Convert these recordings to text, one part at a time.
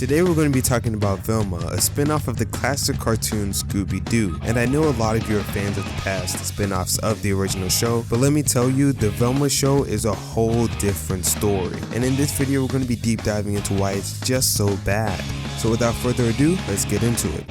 Today we're going to be talking about Velma, a spin-off of the classic cartoon Scooby-Doo. And I know a lot of you are fans of the past spin-offs of the original show, but let me tell you, the Velma Show is a whole different story. And in this video we're going to be deep diving into why it's just so bad. So without further ado, let's get into it.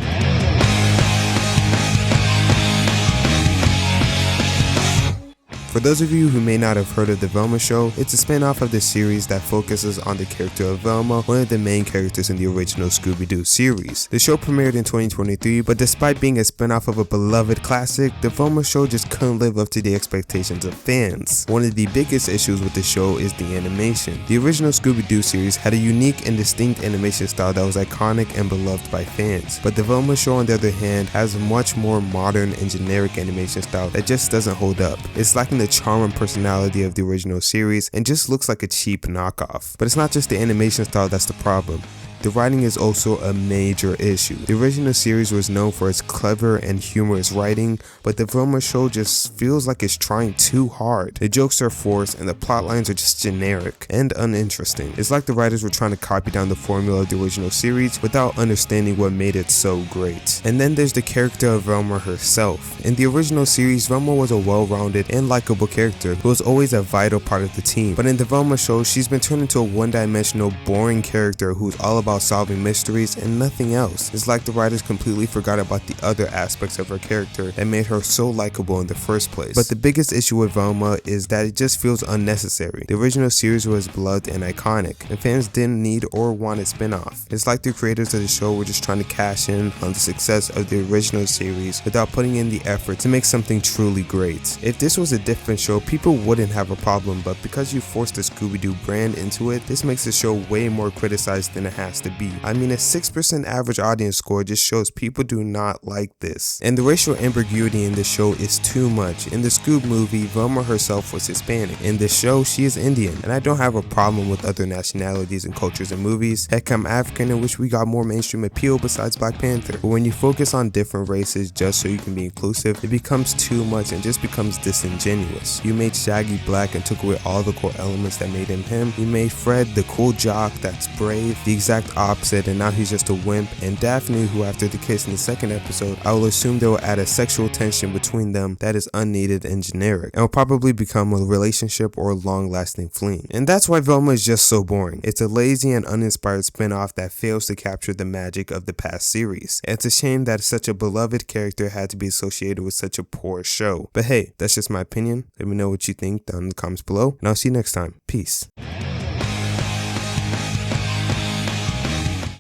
For those of you who may not have heard of the Velma Show, it's a spin-off of the series that focuses on the character of Velma, one of the main characters in the original Scooby-Doo series. The show premiered in 2023, but despite being a spin-off of a beloved classic, the Velma Show just couldn't live up to the expectations of fans. One of the biggest issues with the show is the animation. The original Scooby-Doo series had a unique and distinct animation style that was iconic and beloved by fans, but the Velma Show on the other hand has a much more modern and generic animation style that just doesn't hold up. It's lacking the charm and personality of the original series and just looks like a cheap knockoff. But it's not just the animation style that's the problem. The writing is also a major issue. The original series was known for its clever and humorous writing, but the Velma Show just feels like it's trying too hard. The jokes are forced and the plot lines are just generic and uninteresting. It's like the writers were trying to copy down the formula of the original series without understanding what made it so great. And then there's the character of Velma herself. In the original series, Velma was a well-rounded and likable character who was always a vital part of the team. But in the Velma Show, she's been turned into a one-dimensional, boring character who's all about solving mysteries and nothing else. It's like the writers completely forgot about the other aspects of her character that made her so likable in the first place. But the biggest issue with Velma is that it just feels unnecessary. The original series was beloved and iconic, and fans didn't need or want a spin-off. It's like the creators of the show were just trying to cash in on the success of the original series without putting in the effort to make something truly great. If this was a different show, people wouldn't have a problem, but because you forced the Scooby-Doo brand into it, this makes the show way more criticized than it has to be. I mean, a 6% average audience score just shows people do not like this. And the racial ambiguity in the show is too much. In the Scoob movie, Velma herself was Hispanic. In the show, she is Indian, and I don't have a problem with other nationalities and cultures in movies. Heck, I'm African and wish we got more mainstream appeal besides Black Panther. But when you focus on different races just so you can be inclusive, it becomes too much and just becomes disingenuous. You made Shaggy black and took away all the core elements that made him him. You made Fred the cool jock that's brave, the exact opposite, and now he's just a wimp, and Daphne, who after the kiss in the second episode, I will assume they will add a sexual tension between them that is unneeded and generic, and will probably become a relationship or a long-lasting fling. And that's why Velma is just so boring. It's a lazy and uninspired spin-off that fails to capture the magic of the past series. And it's a shame that such a beloved character had to be associated with such a poor show. But hey, that's just my opinion. Let me know what you think down in the comments below, and I'll see you next time. Peace.